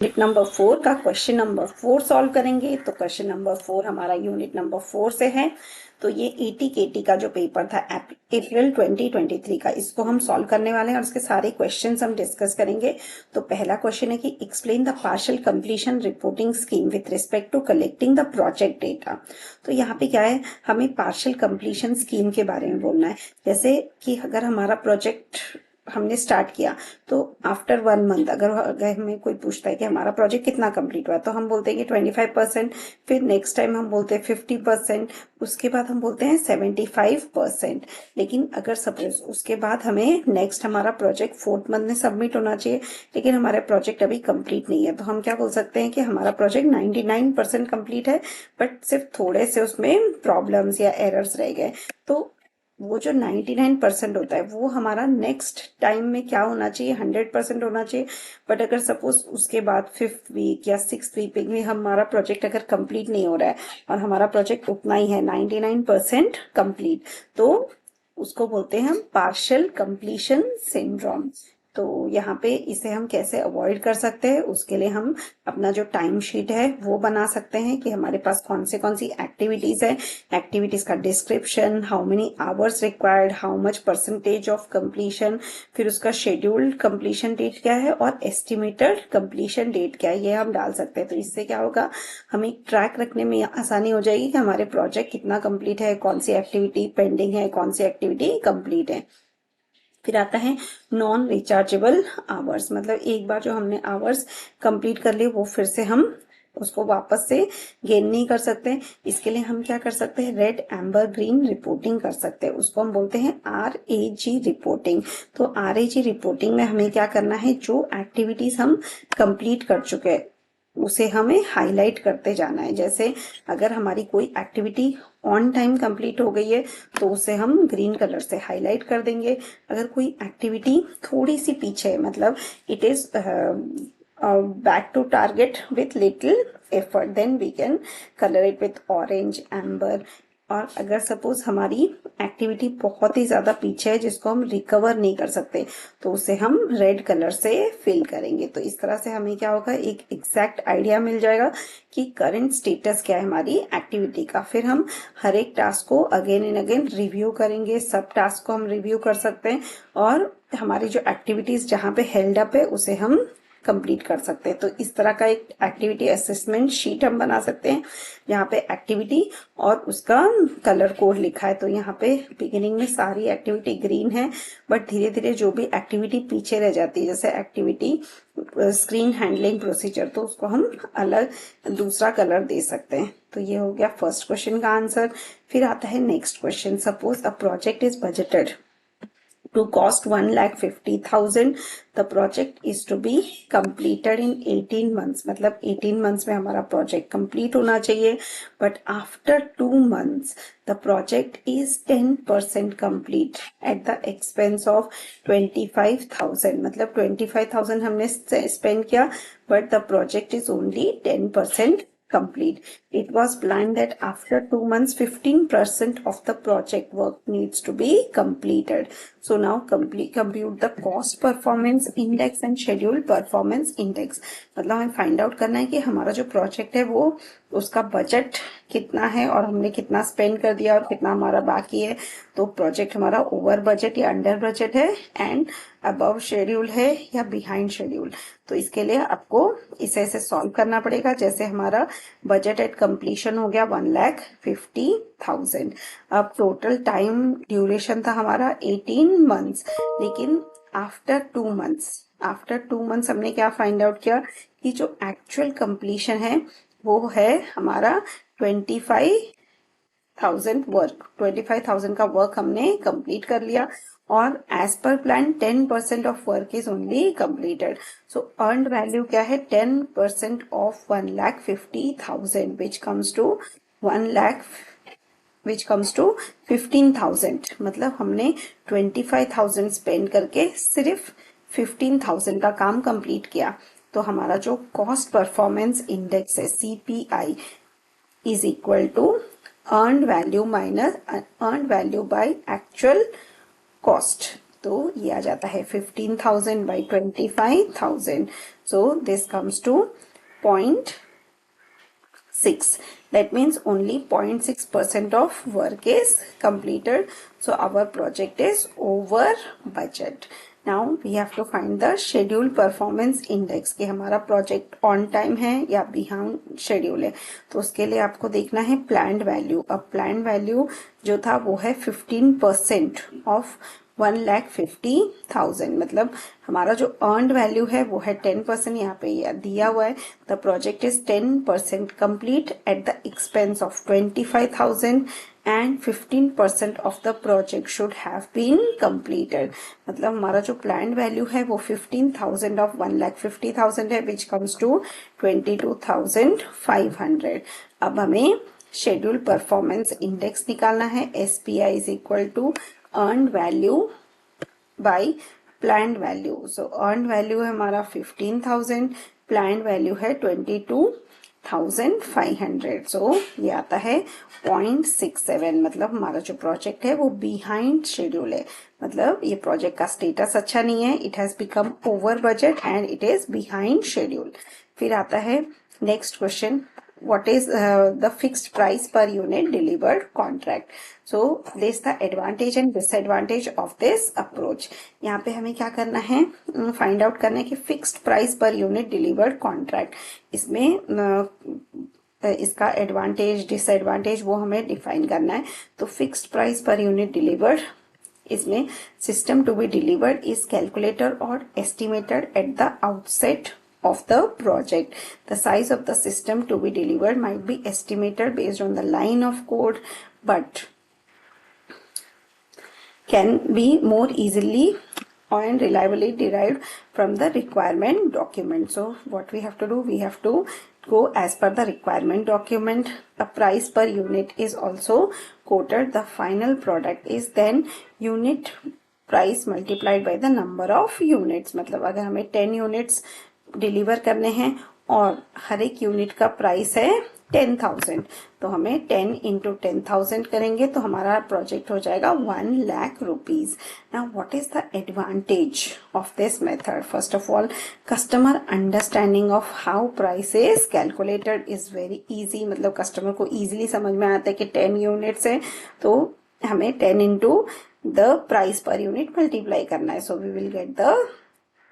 Unit number 4 का question number 4 solve करेंगे। तो क्वेश्चन नंबर 4 हमारा यूनिट नंबर 4 से है। तो ये AT-KT का जो पेपर था अप्रैल 2023 का, इसको हम सॉल्व करने वाले हैं और इसके सारे क्वेश्चंस हम डिस्कस करेंगे। तो पहला क्वेश्चन है कि explain the partial completion reporting scheme with respect to collecting the project data. तो यहाँ पे क्या है, हमें पार्शियल कंप्लीशन स्कीम के बारे में बोलना है। जैसे कि अगर हमारा प्रोजेक्ट हमने स्टार्ट किया तो आफ्टर 1 मंथ अगर हमें कोई पूछता है कि हमारा प्रोजेक्ट कितना कंप्लीट हुआ, तो हम बोलते हैं कि 25%। फिर नेक्स्ट टाइम हम बोलते हैं 50%। उसके बाद हम बोलते हैं 75%। लेकिन अगर सपोज उसके बाद हमें नेक्स्ट हमारा प्रोजेक्ट 4th मंथ में सबमिट होना चाहिए, लेकिन हमारा प्रोजेक्ट अभी कंप्लीट नहीं है, तो हम क्या बोल सकते हैं कि हमारा प्रोजेक्ट 99% कंप्लीट है, बट सिर्फ थोड़े से उसमें प्रॉब्लम्स या एरर्स रह गए। तो वो जो 99% होता है वो हमारा नेक्स्ट टाइम में क्या होना चाहिए, 100% होना चाहिए। बट अगर सपोज उसके बाद 5th वीक या 6th वीक में हमारा प्रोजेक्ट अगर कंप्लीट नहीं हो रहा है और हमारा प्रोजेक्ट उतना ही है 99% कंप्लीट, तो उसको बोलते हैं हम पार्शियल कंप्लीशन सिंड्रोम। तो यहाँ पे इसे हम कैसे अवॉइड कर सकते हैं, उसके लिए हम अपना जो टाइम शीट है वो बना सकते हैं कि हमारे पास कौन सी एक्टिविटीज है, एक्टिविटीज का description, how many hours required, how much percentage of completion, फिर उसका शेड्यूल्ड कंप्लीशन डेट क्या है और एस्टिमेटेड कंप्लीशन डेट क्या है, ये हम डाल सकते हैं। तो इससे क्या होगा, हमें ट्रैक रखने में आसानी हो जाएगी कि हमारे प्रोजेक्ट कितना कंप्लीट है, कौन सी एक्टिविटी पेंडिंग है, कौन सी एक्टिविटी कंप्लीट है। फिर आता है नॉन रिचार्जेबल आवर्स, मतलब एक बार जो हमने आवर्स कंप्लीट कर लिए वो फिर से हम उसको वापस से गेन नहीं कर सकते। इसके लिए हम क्या कर सकते हैं, रेड एम्बर ग्रीन रिपोर्टिंग कर सकते हैं, उसको हम बोलते हैं RAG रिपोर्टिंग। तो RAG रिपोर्टिंग में हमें क्या करना है, जो एक्टिविटीज हम कंप्लीट कर चुके हैं उसे हमें हाईलाइट करते जाना है। जैसे अगर हमारी कोई एक्टिविटी ऑन टाइम कंप्लीट हो गई है तो उसे हम ग्रीन कलर से हाईलाइट कर देंगे। अगर कोई एक्टिविटी थोड़ी सी पीछे है, मतलब it is back to target with little effort, then we can colour it with orange amber. और अगर सपोज हमारी एक्टिविटी बहुत ही ज्यादा पीछे है जिसको हम रिकवर नहीं कर सकते, तो उसे हम रेड कलर से फिल करेंगे। तो इस तरह से हमें क्या होगा, एक एग्जैक्ट आइडिया मिल जाएगा कि करंट स्टेटस क्या है हमारी एक्टिविटी का। फिर हम हर एक टास्क को अगेन एंड अगेन रिव्यू करेंगे, सब टास्क को हम रिव्यू कर सकते हैं और हमारी जो एक्टिविटीज जहाँ पे हेल्ड अप है उसे हम कंप्लीट कर सकते हैं। तो इस तरह का एक एक्टिविटी असेसमेंट शीट हम बना सकते हैं जहाँ पे एक्टिविटी और उसका कलर कोड लिखा है। तो यहाँ पे बिगिनिंग में सारी एक्टिविटी ग्रीन है, बट धीरे धीरे जो भी एक्टिविटी पीछे रह जाती है, जैसे एक्टिविटी स्क्रीन हैंडलिंग प्रोसीजर, तो उसको हम अलग दूसरा कलर दे सकते हैं। तो ये हो गया फर्स्ट क्वेश्चन का आंसर। फिर आता है next question, suppose a project is budgeted to cost 1,50,000. The project is to be completed in 18 months, मतलब 18 months में हमारा project complete होना चाहिए। But after 2 months the project is 10% complete at the expense of 25,000, मतलब 25,000 हमने spend किया, but the project is only 10% complete. It was planned that after 2 months 15% of the project work needs to be completed. So now compute the cost performance index and schedule performance index. मतलब हमें find out करना है कि हमारा जो project है वो उसका बजट कितना है और हमने कितना स्पेंड कर दिया और कितना हमारा बाकी है। तो प्रोजेक्ट हमारा ओवर बजट या अंडर बजट है, एंड अबव शेड्यूल है या बिहाइंड शेड्यूल। तो इसके लिए आपको इसे ऐसे सॉल्व करना पड़ेगा। जैसे हमारा बजट एट कंप्लीशन हो गया 1,50,000। अब टोटल टाइम ड्यूरेशन था हमारा 18 मंथ्स, लेकिन आफ्टर टू मंथ्स हमने क्या फाइंड आउट किया कि जो एक्चुअल कंप्लीशन है वो है हमारा 25,000 का वर्क हमने कंप्लीट कर लिया, और as per plan 10% of work is only completed. So earned value क्या है, 10% ऑफ 1,50,000 विच कम्स टू 15,000। मतलब हमने 25,000 स्पेंड करके सिर्फ 15,000 का काम कंप्लीट किया। तो हमारा जो कॉस्ट परफॉर्मेंस इंडेक्स है CPI is equal to earned value minus earned value by actual cost. तो ये आ जाता है 15,000 by 25,000. So this comes to 0.6. That means only 0.6% of work is completed. So our project is over budget. Now we have to find the schedule performance index कि हमारा project on time है या behind schedule है. तो उसके लिए आपको देखना है प्लान्ड वैल्यू. अब प्लान्ड वैल्यू जो था वो है 15% ऑफ 1,50,000. मतलब हमारा जो अर्नड वैल्यू है वो है 10%. यहाँ पे दिया हुआ है the project is 10% complete at the expense of 25,000 and 15% of the project should have been completed. मतलब हमारा जो planned value है वो 15,000 of 1,50,000 है which comes to 22,500. अब हमें schedule performance index निकालना है. SPI is equal to earned value by planned value. So earned value है हमारा 15,000, planned value है 22,500. So ये आता है 0.67. मतलब हमारा जो प्रोजेक्ट है वो बिहाइंड शेड्यूल है. मतलब ये प्रोजेक्ट का स्टेटस अच्छा नहीं है. It has become over budget and it is behind schedule. फिर आता है next question, what is the fixed price per unit delivered contract. So this the advantage and disadvantage of this approach. यहाँ पे हमें क्या करना है, फाइंड आउट करना है कि fixed price per unit delivered contract, इसमें इसका एडवांटेज डिसएडवांटेज वो हमें डिफाइन करना है. तो fixed price per unit delivered, इसमें system to be delivered is calculated और estimated at the outset of the project. The size of the system to be delivered might be estimated based on the line of code, but can be more easily and reliably derived from the requirement document. So what we have to do, we have to go as per the requirement document. A price per unit is also quoted. The final product is then unit price multiplied by the number of units. मतलब अगर हमें 10 units deliver करने हैं और हर एक unit का price है 10,000, तो हमें 10 into 10,000 करेंगे तो हमारा प्रोजेक्ट हो जाएगा 1,00,000 rupees. Now what is the advantage of this method? First of all, customer understanding of how price is calculated is very easy. मतलब कस्टमर को इजीली समझ में आता है कि 10 यूनिट्स है तो हमें 10 into the price per unit multiply करना है. So we will get the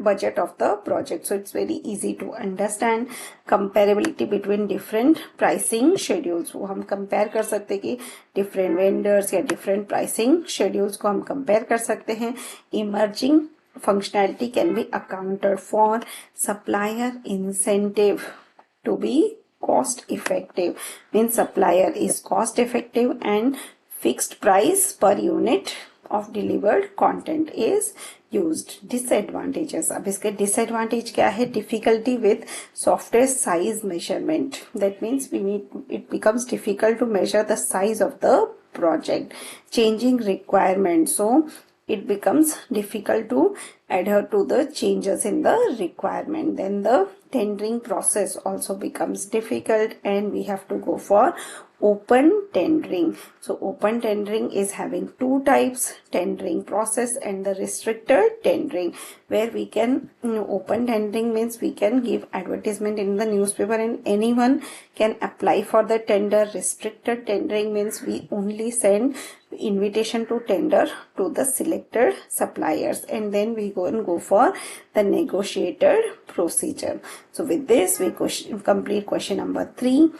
budget of the project. So it's very easy to understand. Comparability between different pricing schedules, वो हम compare कर सकते कि different vendors या different pricing schedules को हम compare कर सकते हैं. Emerging functionality can be accounted for. Supplier incentive to be cost effective, means supplier is cost effective and fixed price per unit of delivered content is used. Disadvantages, अब इसके disadvantage क्या है? Difficulty with software size measurement. That means it becomes difficult to measure the size of the project. Changing requirements, so it becomes difficult to adhere to the changes in the requirement. Then the tendering process also becomes difficult and we have to go for open tendering. So open tendering is having two types, tendering process and the restricted tendering, where we can, open tendering means we can give advertisement in the newspaper and anyone can apply for the tender. Restricted tendering means we only send invitation to tender to the selected suppliers and then we go for the negotiated procedure. So with this we complete question number 3.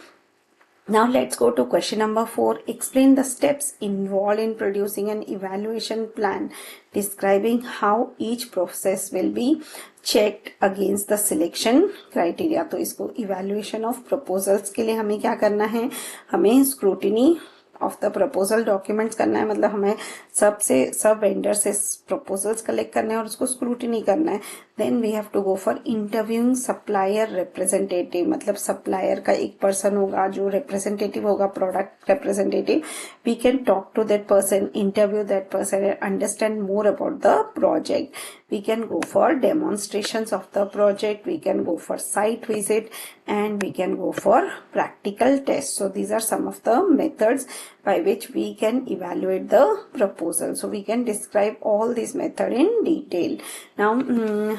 Now let's go to question number 4. Explain the steps involved in producing an evaluation plan, describing how each process will be checked against the selection criteria. तो इसको evaluation of proposals के लिए हमें क्या करना है? हमें scrutiny of the proposal documents करना है. मतलब हमें सब वेंडर से प्रपोजल्स कलेक्ट करने हैं और उसको स्क्रूटिनी करना है. Then we have to go for interviewing supplier representative. मतलब सप्लायर का एक पर्सन होगा जो रिप्रेजेंटेटिव होगा, product representative. We can talk to that person, interview that person and understand more about the project. We can go for demonstrations of the project, we can go for site visit and we can go for practical tests. So these are some of the methods by which we can evaluate the proposal. So we can describe all these method in detail. Now,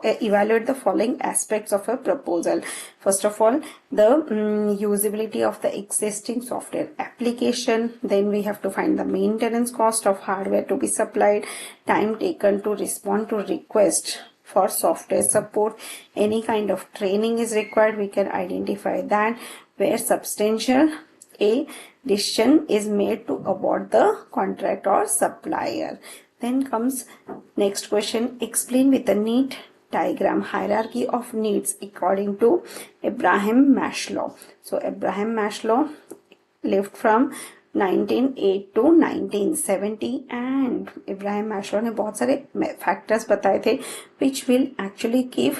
evaluate the following aspects of a proposal. First of all, the usability of the existing software application. Then we have to find the maintenance cost of hardware to be supplied, time taken to respond to request for software support, any kind of training is required, we can identify that, where substantial a decision is made to award the contract or supplier. Then comes next question, explain with a neat diagram hierarchy of needs according to Abraham Maslow. So Abraham Maslow lived from 1908 to 1970 and Abraham Maslow ने बहुत सारे factors बताए थे which will actually keep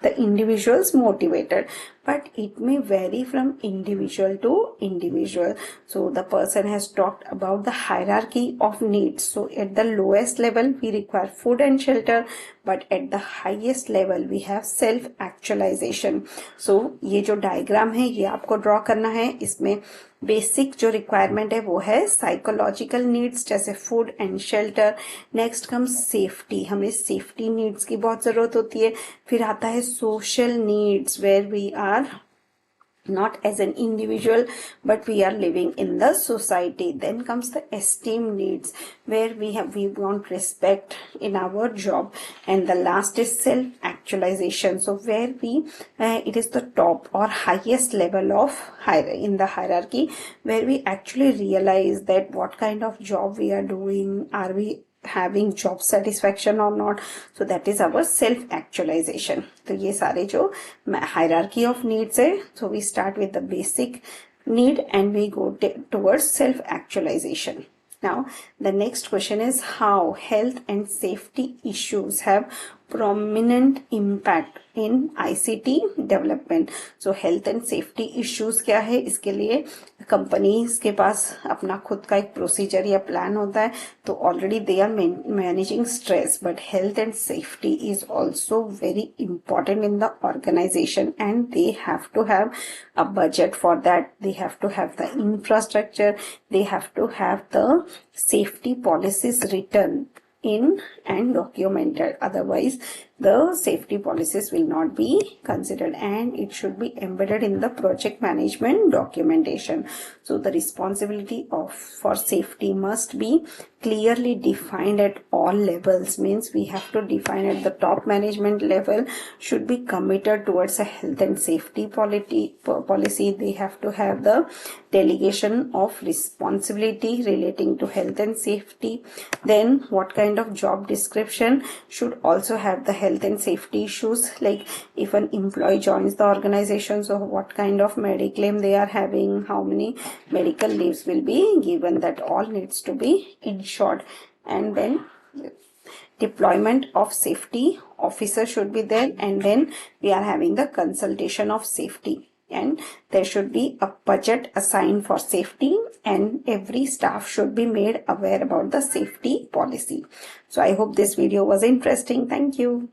the individuals motivated, but it may vary from individual to individual. So the person has talked about the hierarchy of needs. So at the lowest level we require food and shelter, but at the highest level we have self actualization. So ये जो diagram है ये आपको draw करना है. इसमें basic जो requirement है वो है साइकोलॉजिकल नीड्स जैसे food and shelter. Next come safety, हमें सेफ्टी नीड्स की बहुत जरूरत होती है. फिर आता है social needs where we are not as an individual but we are living in the society. Then comes the esteem needs where we want respect in our job, and the last is self actualization. So where we it is the top or highest level of in the hierarchy where we actually realize that what kind of job we are doing, are we having job satisfaction or not. So that is our self actualization. तो ये सारे जो hierarchy of needs है, so we start with the basic need and we go towards self actualization. Now the next question is how health and safety issues have prominent impact in ICT development. So health and safety issues क्या है, इसके लिए companies के पास अपना खुद का एक procedure या प्लान होता है. तो already they are managing stress, but health and safety is also very important in the organisation and they have to have a budget for that. They have to have the infrastructure, they have to have the safety policies written in and documented, otherwise the safety policies will not be considered, and it should be embedded in the project management documentation. So the responsibility for safety must be clearly defined at all levels, means we have to define at the top management level should be committed towards a health and safety policy. They have to have the delegation of responsibility relating to health and safety. Then what kind of job description should also have the health and safety issues, like if an employee joins the organization, so what kind of mediclaim they are having, how many medical leaves will be given, that all needs to be ensured. And then deployment of safety officer should be there, and then we are having the consultation of safety, and there should be a budget assigned for safety, and every staff should be made aware about the safety policy. So I hope this video was interesting. Thank you.